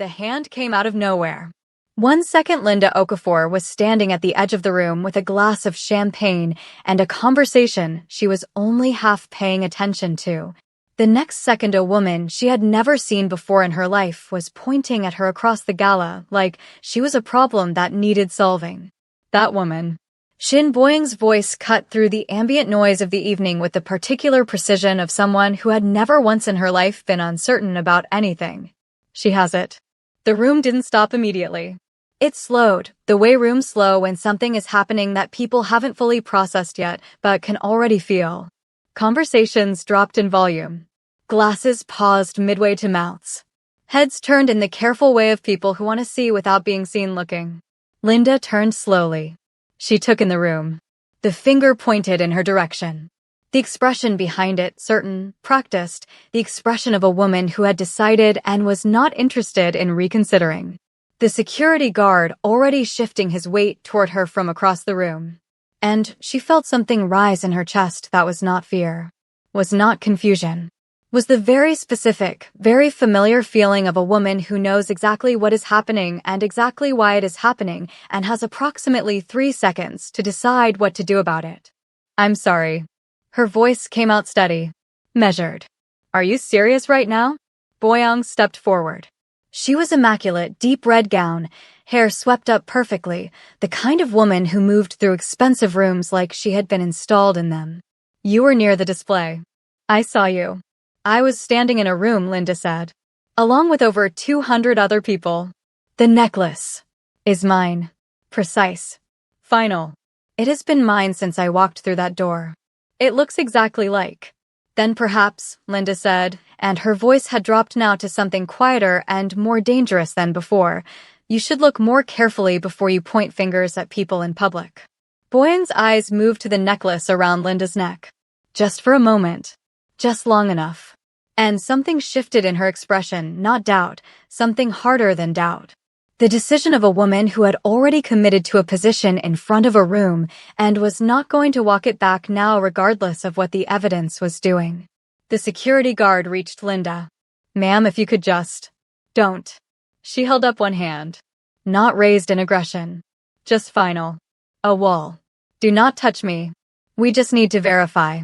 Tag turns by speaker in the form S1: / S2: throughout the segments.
S1: The hand came out of nowhere. 1 second Linda Okafor was standing at the edge of the room with a glass of champagne and a conversation she was only half paying attention to. The next second a woman she had never seen before in her life was pointing at her across the gala like she was a problem that needed solving. That woman. Shin Boying's voice cut through the ambient noise of the evening with the particular precision of someone who had never once in her life been uncertain about anything. She has it. The room didn't stop immediately. It slowed, the way rooms slow when something is happening that people haven't fully processed yet but can already feel. Conversations dropped in volume. Glasses paused midway to mouths. Heads turned in the careful way of people who want to see without being seen looking. Linda turned slowly. She took in the room. The finger pointed in her direction. The expression behind it, certain, practiced, the expression of a woman who had decided and was not interested in reconsidering. The security guard already shifting his weight toward her from across the room. And she felt something rise in her chest that was not fear, was not confusion, was the very specific, very familiar feeling of a woman who knows exactly what is happening and exactly why it is happening and has approximately 3 seconds to decide what to do about it. I'm sorry. Her voice came out steady, measured. Are you serious right now? Boyang stepped forward. She was immaculate, deep red gown, hair swept up perfectly, the kind of woman who moved through expensive rooms like she had been installed in them. You were near the display. I saw you. I was standing in a room, Linda said, along with over 200 other people. The necklace is mine. Precise. Final. It has been mine since I walked through that door. It looks exactly like. Then perhaps, Linda said, and her voice had dropped now to something quieter and more dangerous than before, you should look more carefully before you point fingers at people in public. Boyan's eyes moved to the necklace around Linda's neck. Just for a moment. Just long enough. And something shifted in her expression, not doubt, something harder than doubt. The decision of a woman who had already committed to a position in front of a room and was not going to walk it back now regardless of what the evidence was doing. The security guard reached Linda. Ma'am, if you could just... Don't. She held up one hand. Not raised in aggression. Just final. A wall. Do not touch me. We just need to verify.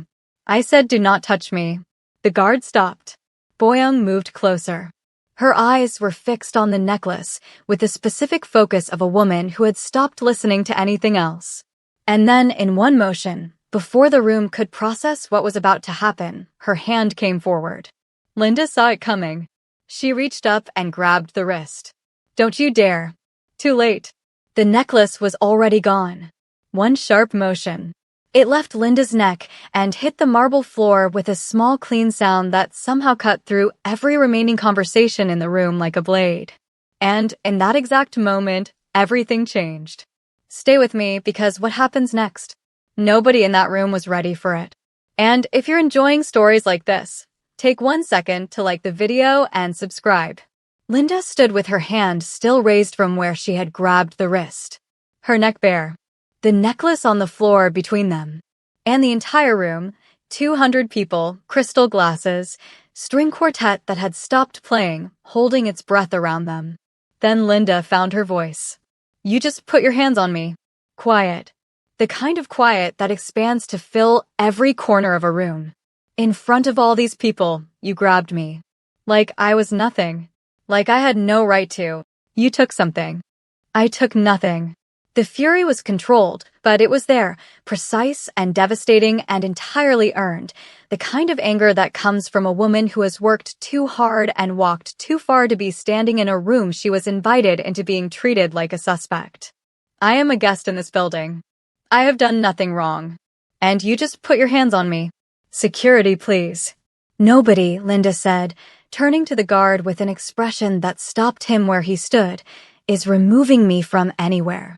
S1: I said do not touch me. The guard stopped. Boyoung moved closer. Her eyes were fixed on the necklace with the specific focus of a woman who had stopped listening to anything else. And then, in one motion, before the room could process what was about to happen, her hand came forward. Linda saw it coming. She reached up and grabbed the wrist. Don't you dare. Too late. The necklace was already gone. One sharp motion. It left Linda's neck and hit the marble floor with a small clean sound that somehow cut through every remaining conversation in the room like a blade. And in that exact moment, everything changed. Stay with me because what happens next? Nobody in that room was ready for it. And if you're enjoying stories like this, take 1 second to like the video and subscribe. Linda stood with her hand still raised from where she had grabbed the wrist. Her neck bare. The necklace on the floor between them. And the entire room, 200 people, crystal glasses, string quartet that had stopped playing, holding its breath around them. Then Linda found her voice. You just put your hands on me. Quiet. The kind of quiet that expands to fill every corner of a room. In front of all these people, you grabbed me. Like I was nothing. Like I had no right to. You took something. I took nothing. The fury was controlled, but it was there, precise and devastating and entirely earned, the kind of anger that comes from a woman who has worked too hard and walked too far to be standing in a room she was invited into being treated like a suspect. I am a guest in this building. I have done nothing wrong. And you just put your hands on me. Security, please. Nobody, Linda said, turning to the guard with an expression that stopped him where he stood, is removing me from anywhere.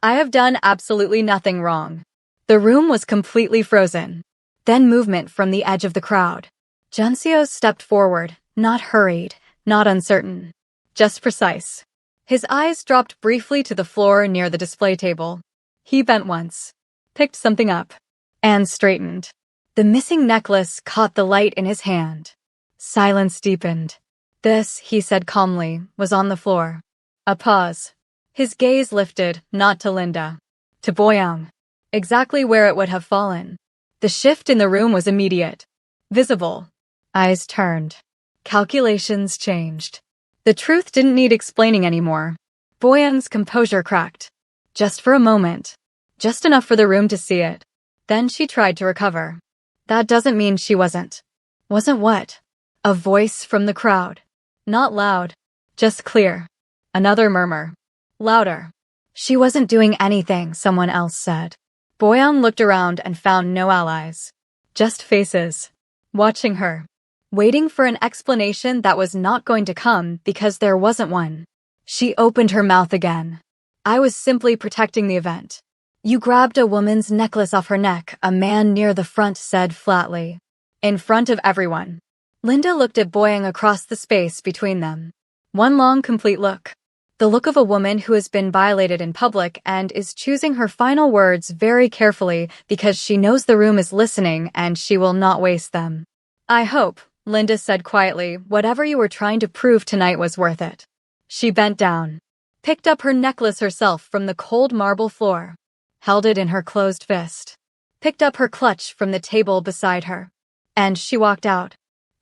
S1: I have done absolutely nothing wrong. The room was completely frozen. Then movement from the edge of the crowd. Junseo stepped forward, not hurried, not uncertain. Just precise. His eyes dropped briefly to the floor near the display table. He bent once, picked something up, and straightened. The missing necklace caught the light in his hand. Silence deepened. This, he said calmly, was on the floor. A pause. His gaze lifted, not to Linda. To Boyoung. Exactly where it would have fallen. The shift in the room was immediate. Visible. Eyes turned. Calculations changed. The truth didn't need explaining anymore. Boyoung's composure cracked. Just for a moment. Just enough for the room to see it. Then she tried to recover. That doesn't mean she wasn't. Wasn't what? A voice from the crowd. Not loud. Just clear. Another murmur. Louder. She wasn't doing anything, someone else said. Boyoung looked around and found no allies. Just faces. Watching her. Waiting for an explanation that was not going to come because there wasn't one. She opened her mouth again. I was simply protecting the event. You grabbed a woman's necklace off her neck, a man near the front said flatly. In front of everyone. Linda looked at Boyoung across the space between them. One long, complete look. The look of a woman who has been violated in public and is choosing her final words very carefully because she knows the room is listening and she will not waste them. I hope, Linda said quietly, whatever you were trying to prove tonight was worth it. She bent down, picked up her necklace herself from the cold marble floor, held it in her closed fist, picked up her clutch from the table beside her, and she walked out.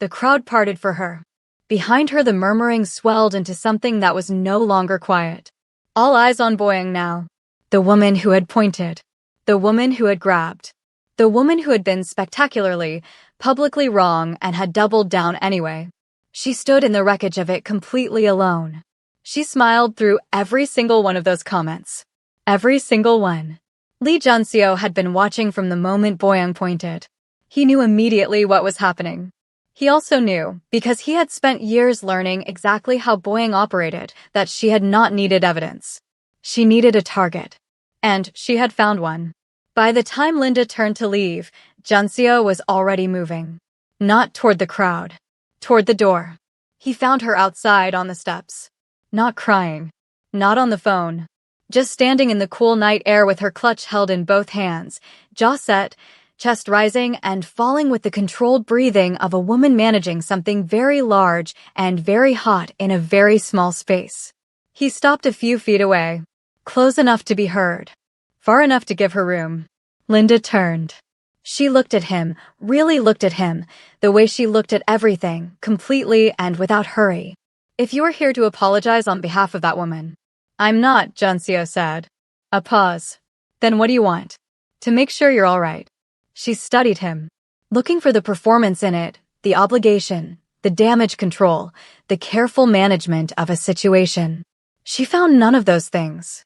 S1: The crowd parted for her. Behind her the murmuring swelled into something that was no longer quiet. All eyes on Boyoung now. The woman who had pointed. The woman who had grabbed. The woman who had been spectacularly, publicly wrong and had doubled down anyway. She stood in the wreckage of it completely alone. She smiled through every single one of those comments. Every single one. Lee Junseo had been watching from the moment Boyoung pointed. He knew immediately what was happening. He also knew, because he had spent years learning exactly how Boyoung operated, that she had not needed evidence. She needed a target. And she had found one. By the time Linda turned to leave, Junseo was already moving. Not toward the crowd. Toward the door. He found her outside on the steps. Not crying. Not on the phone. Just standing in the cool night air with her clutch held in both hands, jaw set, chest rising and falling with the controlled breathing of a woman managing something very large and very hot in a very small space. He stopped a few feet away, close enough to be heard, far enough to give her room. Linda turned. She looked at him, really looked at him, the way she looked at everything, completely and without hurry. If you are here to apologize on behalf of that woman. I'm not, Junseo said. A pause. Then what do you want? To make sure you're all right. She studied him, looking for the performance in it, the obligation, the damage control, the careful management of a situation. She found none of those things.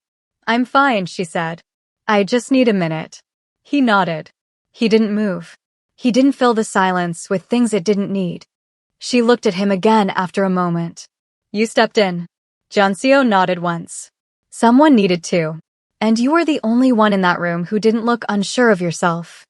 S1: I'm fine, she said. I just need a minute. He nodded. He didn't move. He didn't fill the silence with things it didn't need. She looked at him again after a moment. You stepped in. Junseo nodded once. Someone needed to. And you were the only one in that room who didn't look unsure of yourself.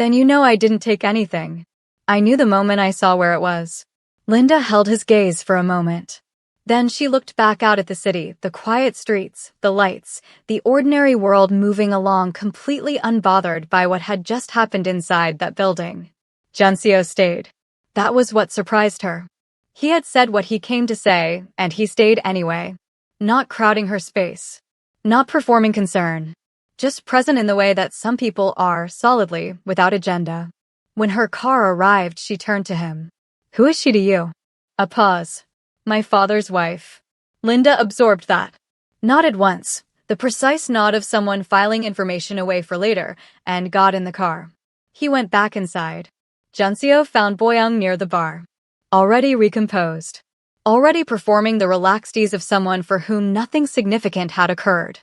S1: Then you know I didn't take anything. I knew the moment I saw where it was. Linda held his gaze for a moment. Then she looked back out at the city, the quiet streets, the lights, the ordinary world moving along completely unbothered by what had just happened inside that building. Junseo stayed. That was what surprised her. He had said what he came to say, and he stayed anyway. Not crowding her space. Not performing concern. Just present in the way that some people are, solidly, without agenda. When her car arrived, she turned to him. Who is she to you? A pause. My father's wife. Linda absorbed that. Nodded once, the precise nod of someone filing information away for later, and got in the car. He went back inside. Junseo found Boyoung near the bar. Already recomposed. Already performing the relaxed ease of someone for whom nothing significant had occurred.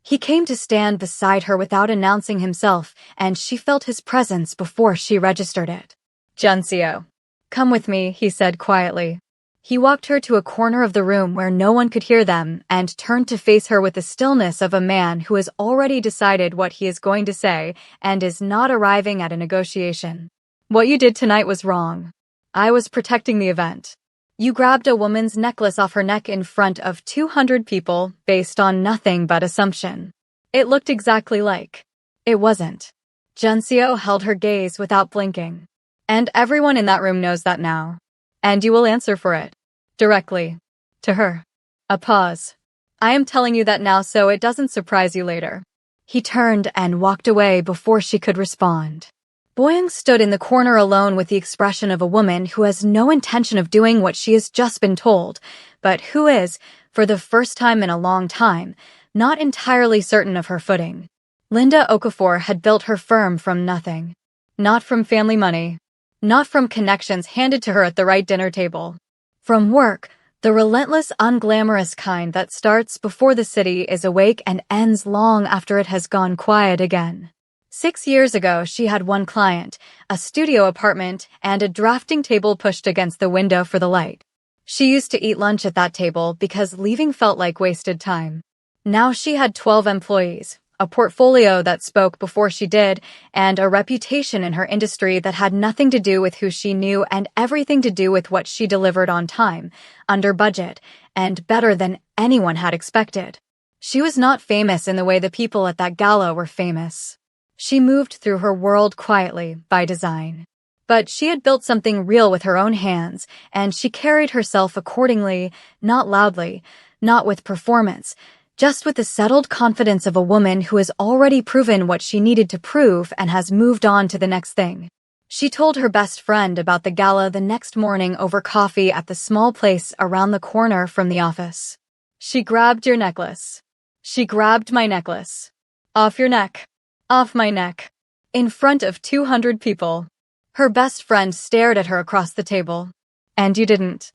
S1: He came to stand beside her without announcing himself, and she felt his presence before she registered it. Junseo. Come with me, he said quietly. He walked her to a corner of the room where no one could hear them and turned to face her with the stillness of a man who has already decided what he is going to say and is not arriving at a negotiation. What you did tonight was wrong. I was protecting the event. You grabbed a woman's necklace off her neck in front of 200 people based on nothing but assumption. It looked exactly like. It wasn't. Junseo held her gaze without blinking. And everyone in that room knows that now. And you will answer for it. Directly. To her. A pause. I am telling you that now so it doesn't surprise you later. He turned and walked away before she could respond. Boyoung stood in the corner alone with the expression of a woman who has no intention of doing what she has just been told, but who is, for the first time in a long time, not entirely certain of her footing. Linda Okafor had built her firm from nothing. Not from family money. Not from connections handed to her at the right dinner table. From work, the relentless, unglamorous kind that starts before the city is awake and ends long after it has gone quiet again. 6 years ago, she had one client, a studio apartment, and a drafting table pushed against the window for the light. She used to eat lunch at that table because leaving felt like wasted time. Now she had 12 employees, a portfolio that spoke before she did, and a reputation in her industry that had nothing to do with who she knew and everything to do with what she delivered on time, under budget, and better than anyone had expected. She was not famous in the way the people at that gala were famous. She moved through her world quietly, by design. But she had built something real with her own hands, and she carried herself accordingly, not loudly, not with performance, just with the settled confidence of a woman who has already proven what she needed to prove and has moved on to the next thing. She told her best friend about the gala the next morning over coffee at the small place around the corner from the office. She grabbed your necklace. She grabbed my necklace. Off your neck. Off my neck. In front of 200 people. Her best friend stared at her across the table. And you didn't.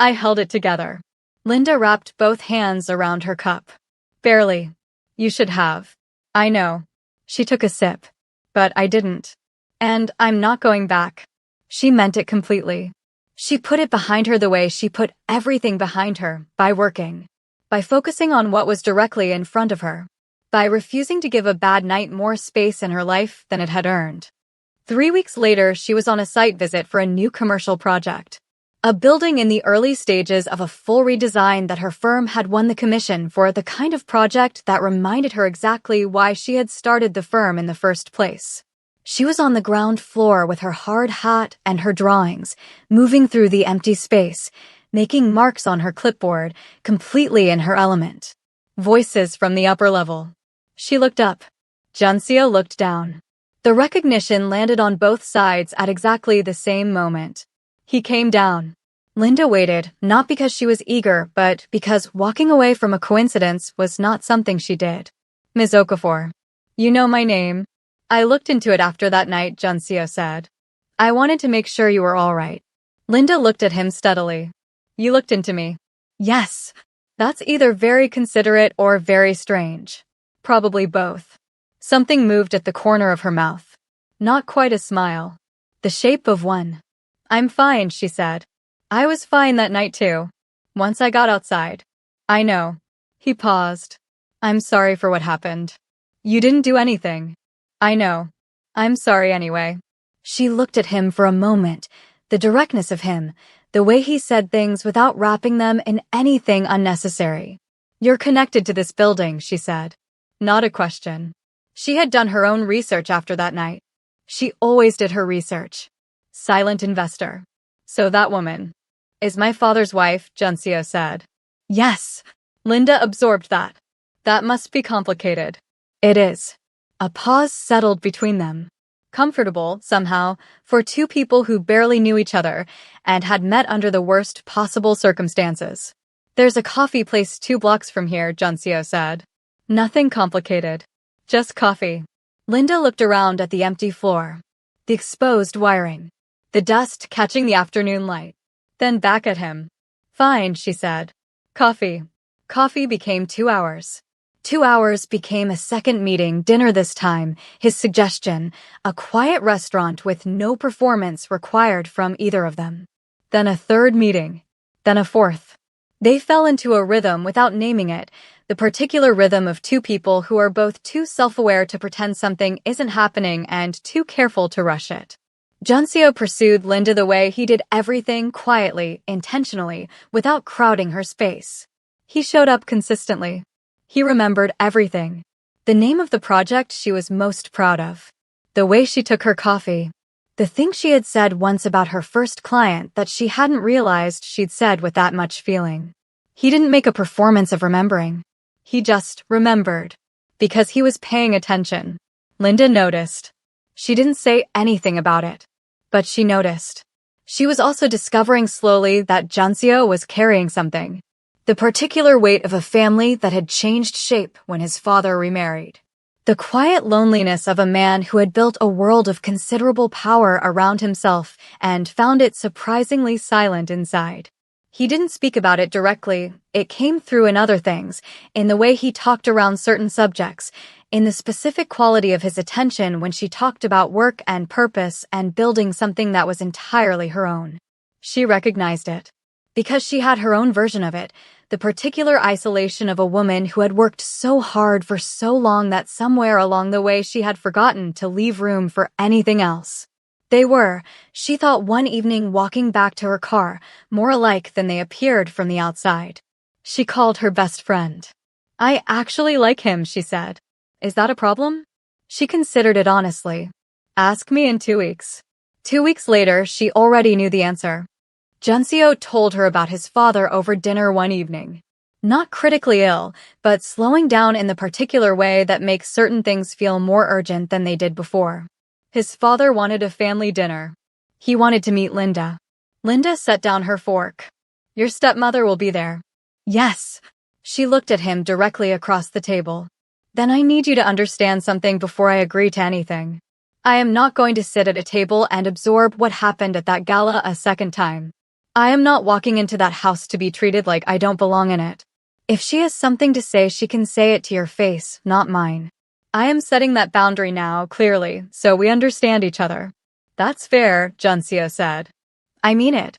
S1: I held it together. Linda wrapped both hands around her cup. Barely. You should have. I know. She took a sip. But I didn't. And I'm not going back. She meant it completely. She put it behind her the way she put everything behind her, by working. By focusing on what was directly in front of her. By refusing to give a bad night more space in her life than it had earned. 3 weeks later, she was on a site visit for a new commercial project. A building in the early stages of a full redesign that her firm had won the commission for, the kind of project that reminded her exactly why she had started the firm in the first place. She was on the ground floor with her hard hat and her drawings, moving through the empty space, making marks on her clipboard, completely in her element. Voices from the upper level. She looked up. Junseo looked down. The recognition landed on both sides at exactly the same moment. He came down. Linda waited, not because she was eager, but because walking away from a coincidence was not something she did. Ms. Okafor. You know my name. I looked into it after that night, Junseo said. I wanted to make sure you were all right. Linda looked at him steadily. You looked into me. Yes. That's either very considerate or very strange. Probably both. Something moved at the corner of her mouth. Not quite a smile. The shape of one. I'm fine, she said. I was fine that night too. Once I got outside. I know. He paused. I'm sorry for what happened. You didn't do anything. I know. I'm sorry anyway. She looked at him for a moment, the directness of him, the way he said things without wrapping them in anything unnecessary. You're connected to this building, she said. Not a question. She had done her own research after that night. She always did her research. Silent investor. So that woman is my father's wife, Junseo said. Yes. Linda absorbed that. That must be complicated. It is. A pause settled between them. Comfortable, somehow, for two people who barely knew each other and had met under the worst possible circumstances. There's a coffee place 2 blocks from here, Junseo said. Nothing complicated. Just coffee. Linda looked around at the empty floor. The exposed wiring. The dust catching the afternoon light. Then back at him. Fine, she said. Coffee. Coffee became 2 hours. 2 hours became a second meeting, dinner this time, his suggestion, a quiet restaurant with no performance required from either of them. Then a third meeting. Then a fourth. They fell into a rhythm without naming it, the particular rhythm of two people who are both too self-aware to pretend something isn't happening and too careful to rush it. Junseo pursued Linda the way he did everything quietly, intentionally, without crowding her space. He showed up consistently. He remembered everything. The name of the project she was most proud of. The way she took her coffee. The thing she had said once about her first client that she hadn't realized she'd said with that much feeling. He didn't make a performance of remembering. He just remembered. Because he was paying attention. Linda noticed. She didn't say anything about it. But she noticed. She was also discovering slowly that Junseo was carrying something. The particular weight of a family that had changed shape when his father remarried. The quiet loneliness of a man who had built a world of considerable power around himself and found it surprisingly silent inside. He didn't speak about it directly. It came through in other things, in the way he talked around certain subjects, in the specific quality of his attention when she talked about work and purpose and building something that was entirely her own. She recognized it. Because she had her own version of it, the particular isolation of a woman who had worked so hard for so long that somewhere along the way she had forgotten to leave room for anything else. They were, she thought one evening walking back to her car, more alike than they appeared from the outside. She called her best friend. "I actually like him," she said. "Is that a problem?" She considered it honestly. "Ask me in 2 weeks." 2 weeks later, she already knew the answer. Junseo told her about his father over dinner one evening. Not critically ill, but slowing down in the particular way that makes certain things feel more urgent than they did before. His father wanted a family dinner. He wanted to meet Linda. Linda set down her fork. "Your stepmother will be there." "Yes." She looked at him directly across the table. "Then I need you to understand something before I agree to anything. I am not going to sit at a table and absorb what happened at that gala a second time. I am not walking into that house to be treated like I don't belong in it. If she has something to say, she can say it to your face, not mine. I am setting that boundary now, clearly, so we understand each other." "That's fair," Junseo said. "I mean it.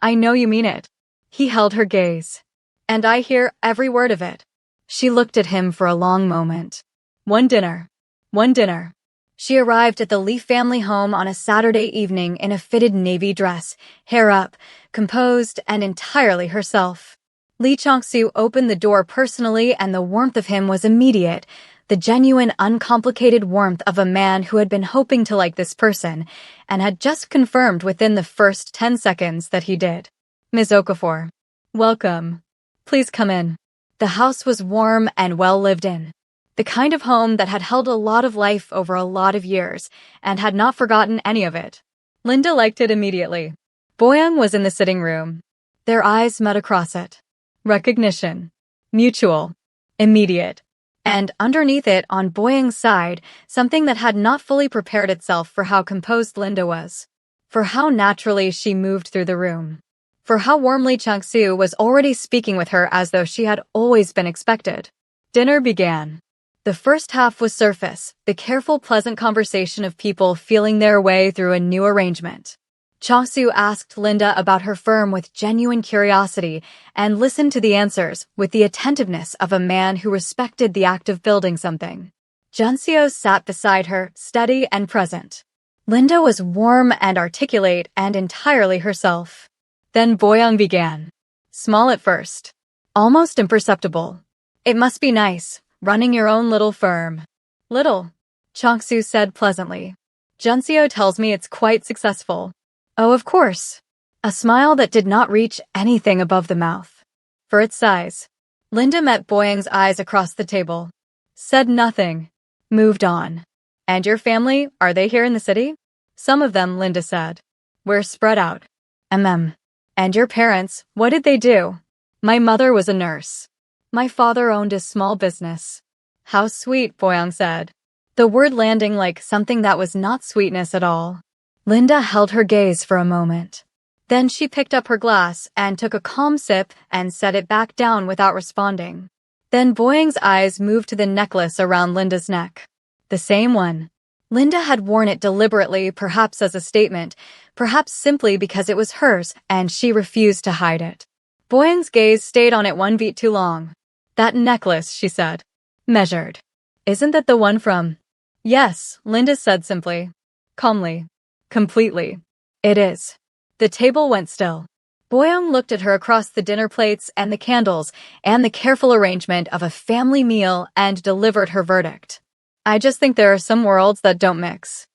S1: I know you mean it." He held her gaze. "And I hear every word of it." She looked at him for a long moment. One dinner. One dinner. She arrived at the Lee family home on a Saturday evening in a fitted navy dress, hair up, composed, and entirely herself. Lee Chang-soo opened the door personally, and the warmth of him was immediate, the genuine, uncomplicated warmth of a man who had been hoping to like this person, and had just confirmed within the first 10 seconds that he did. "Ms. Okafor. Welcome. Please come in." The house was warm and well lived in. The kind of home that had held a lot of life over a lot of years, and had not forgotten any of it. Linda liked it immediately. Boyoung was in the sitting room. Their eyes met across it. Recognition. Mutual. Immediate. And underneath it, on Boyoung's side, something that had not fully prepared itself for how composed Linda was. For how naturally she moved through the room. For how warmly Chang-soo was already speaking with her as though she had always been expected. Dinner began. The first half was surface, the careful, pleasant conversation of people feeling their way through a new arrangement. Chang-soo asked Linda about her firm with genuine curiosity and listened to the answers with the attentiveness of a man who respected the act of building something. Junseo sat beside her, steady and present. Linda was warm and articulate and entirely herself. Then Boyoung began. Small at first. Almost imperceptible. "It must be nice, running your own little firm." "Little," Chang-soo said pleasantly. "Junseo tells me it's quite successful." "Oh, of course." A smile that did not reach anything above the mouth. "For its size." Linda met Boyoung's eyes across the table. Said nothing. Moved on. "And your family, are they here in the city?" "Some of them," Linda said. "We're spread out." "And your parents, what did they do?" "My mother was a nurse. My father owned a small business." "How sweet," Boyoung said. The word landing like something that was not sweetness at all. Linda held her gaze for a moment. Then she picked up her glass and took a calm sip and set it back down without responding. Then Boyoung's eyes moved to the necklace around Linda's neck. The same one. Linda had worn it deliberately, perhaps as a statement, perhaps simply because it was hers and she refused to hide it. Boyoung's gaze stayed on it one beat too long. "That necklace," she said. Measured. "Isn't that the one from—" "Yes," Linda said simply. Calmly. "Completely. It is." The table went still. Boyoung looked at her across the dinner plates and the candles and the careful arrangement of a family meal and delivered her verdict. "I just think there are some worlds that don't mix."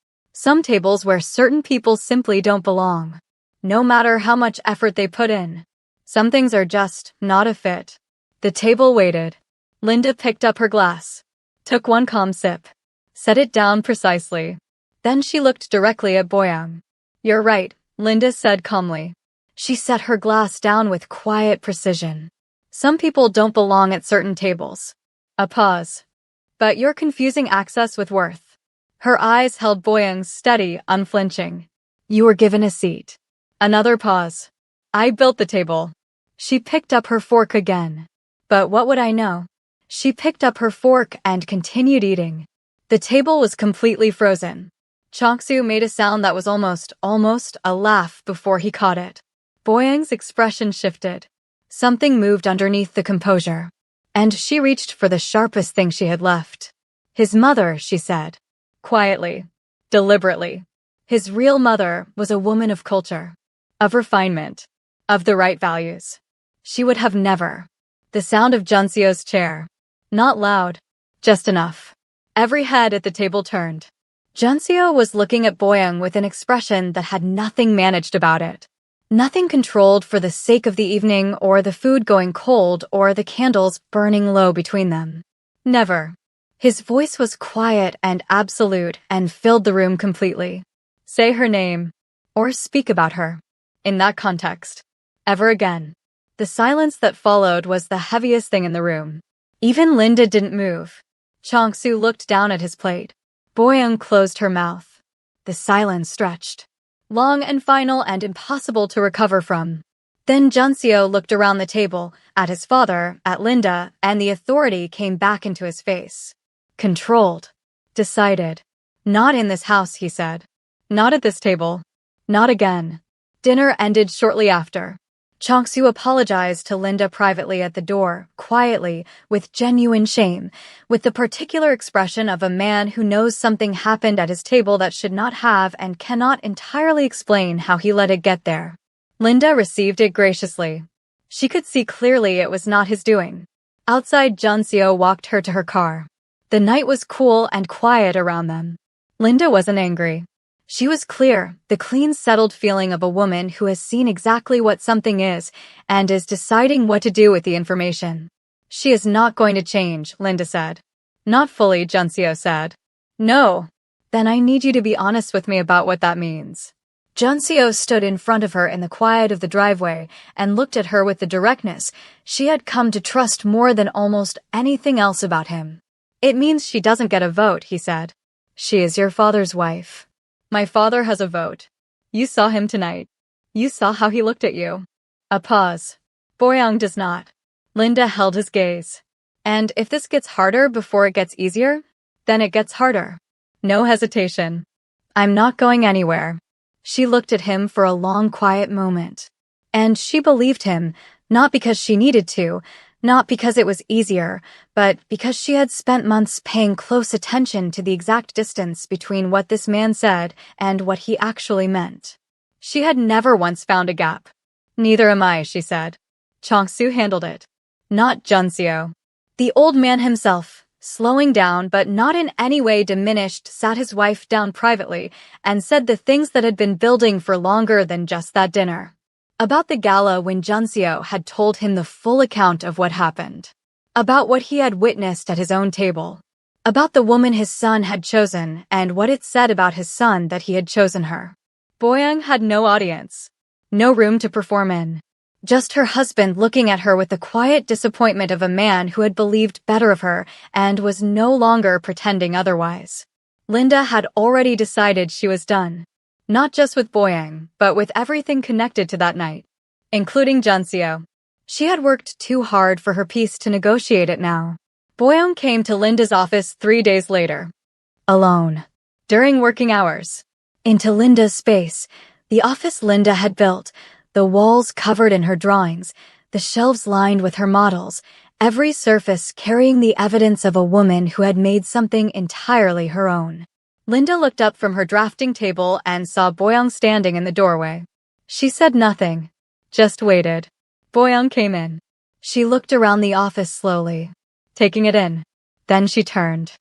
S1: Some tables where certain people simply don't belong, no matter how much effort they put in. Some things are just not a fit. The table waited. Linda picked up her glass, took one calm sip, set it down precisely. Then she looked directly at Boyoung. "You're right," Linda said calmly. She set her glass down with quiet precision. "Some people don't belong at certain tables." A pause. "But you're confusing access with worth." Her eyes held Boyoung's steady, unflinching. "You were given a seat." Another pause. "I built the table." She picked up her fork again. "But what would I know?" She picked up her fork and continued eating. The table was completely frozen. Changsu made a sound that was almost a laugh before he caught it. Boyoung's expression shifted. Something moved underneath the composure. And she reached for the sharpest thing she had left. "His mother," she said. Quietly, deliberately. His real mother was a woman of culture, of refinement, of the right values. She would have never. The sound of Junseo's chair. Not loud, just enough. Every head at the table turned. Junseo was looking at Boyoung with an expression that had nothing managed about it. Nothing controlled for the sake of the evening or the food going cold or the candles burning low between them. Never. His voice was quiet and absolute and filled the room completely. Say her name. Or speak about her. In that context. Ever again. The silence that followed was the heaviest thing in the room. Even Linda didn't move. Changsu looked down at his plate. Boyoung closed her mouth. The silence stretched. Long and final and impossible to recover from. Then Junseo looked around the table, at his father, at Linda, and the authority came back into his face. Controlled. Decided. "Not in this house," he said. "Not at this table. Not again." Dinner ended shortly after. Changsu apologized to Linda privately at the door, quietly, with genuine shame, with the particular expression of a man who knows something happened at his table that should not have and cannot entirely explain how he let it get there. Linda received it graciously. She could see clearly it was not his doing. Outside, Junseo walked her to her car. The night was cool and quiet around them. Linda wasn't angry. She was clear, the clean, settled feeling of a woman who has seen exactly what something is and is deciding what to do with the information. "She is not going to change," Linda said. "Not fully," Junseo said. "No. Then I need you to be honest with me about what that means." Junseo stood in front of her in the quiet of the driveway and looked at her with the directness she had come to trust more than almost anything else about him. "It means she doesn't get a vote," he said. "She is your father's wife." "My father has a vote. You saw him tonight. You saw how he looked at you." A pause. "Boyoung does not." Linda held his gaze. "And if this gets harder before it gets easier, then it gets harder." No hesitation. "I'm not going anywhere." She looked at him for a long, quiet moment. And she believed him, not because she needed to, not because it was easier, but because she had spent months paying close attention to the exact distance between what this man said and what he actually meant. She had never once found a gap. "Neither am I," she said. Changsu handled it. Not Junseo. The old man himself, slowing down but not in any way diminished, sat his wife down privately and said the things that had been building for longer than just that dinner. About the gala when Junseo had told him the full account of what happened. About what he had witnessed at his own table. About the woman his son had chosen and what it said about his son that he had chosen her. Boyoung had no audience. No room to perform in. Just her husband looking at her with the quiet disappointment of a man who had believed better of her and was no longer pretending otherwise. Linda had already decided she was done. Not just with Boyoung, but with everything connected to that night. Including Junseo. She had worked too hard for her peace to negotiate it now. Boyoung came to Linda's office 3 days later. Alone. During working hours. Into Linda's space. The office Linda had built. The walls covered in her drawings. The shelves lined with her models. Every surface carrying the evidence of a woman who had made something entirely her own. Linda looked up from her drafting table and saw Boyoung standing in the doorway. She said nothing. Just waited. Boyoung came in. She looked around the office slowly, taking it in. Then she turned.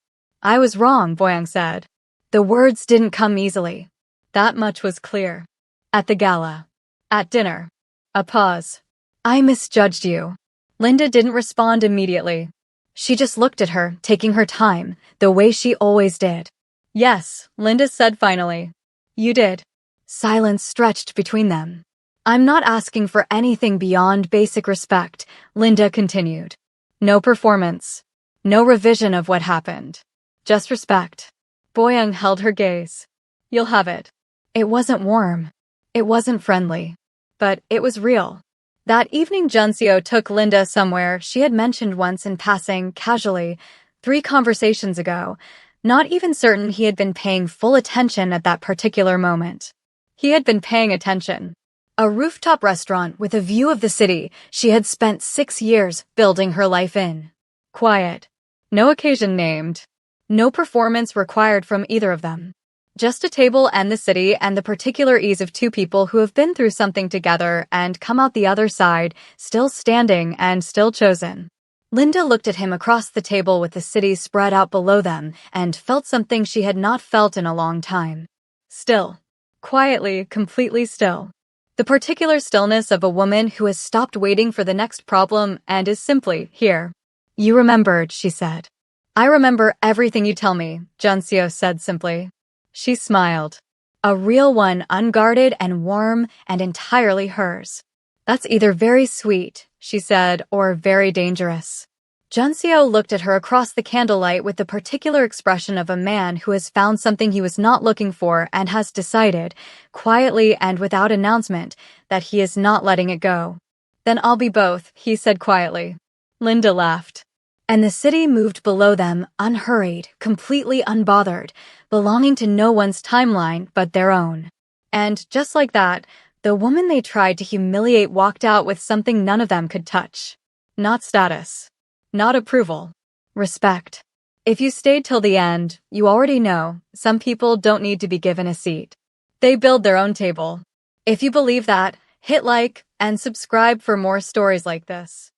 S1: "I was wrong," Boyoung said. The words didn't come easily. That much was clear. At the gala. At dinner. A pause. I misjudged you. Linda didn't respond immediately. She just looked at her, taking her time, the way she always did. Yes, Linda said finally. You did. Silence stretched between them. I'm not asking for anything beyond basic respect, Linda continued. No performance. No revision of what happened. Just respect. Boyoung held her gaze. You'll have it. It wasn't warm. It wasn't friendly. But it was real. That evening Junseo took Linda somewhere she had mentioned once in passing, casually, 3 conversations ago, not even certain he had been paying full attention at that particular moment. He had been paying attention. A rooftop restaurant with a view of the city she had spent 6 years building her life in. Quiet. No occasion named. No performance required from either of them. Just a table and the city and the particular ease of 2 people who have been through something together and come out the other side, still standing and still chosen. Linda looked at him across the table with the city spread out below them and felt something she had not felt in a long time. Still. Quietly, completely still. The particular stillness of a woman who has stopped waiting for the next problem and is simply here. You remembered, she said. I remember everything you tell me, Junseo said simply. She smiled. A real one, unguarded and warm and entirely hers. That's either very sweet, she said, or very dangerous. Junseo looked at her across the candlelight with the particular expression of a man who has found something he was not looking for and has decided, quietly and without announcement, that he is not letting it go. Then I'll be both, he said quietly. Linda laughed. And the city moved below them, unhurried, completely unbothered, belonging to no one's timeline but their own. And just like that, the woman they tried to humiliate walked out with something none of them could touch. Not status. Not approval. Respect. If you stayed till the end, you already know, some people don't need to be given a seat. They build their own table. If you believe that, hit like and subscribe for more stories like this.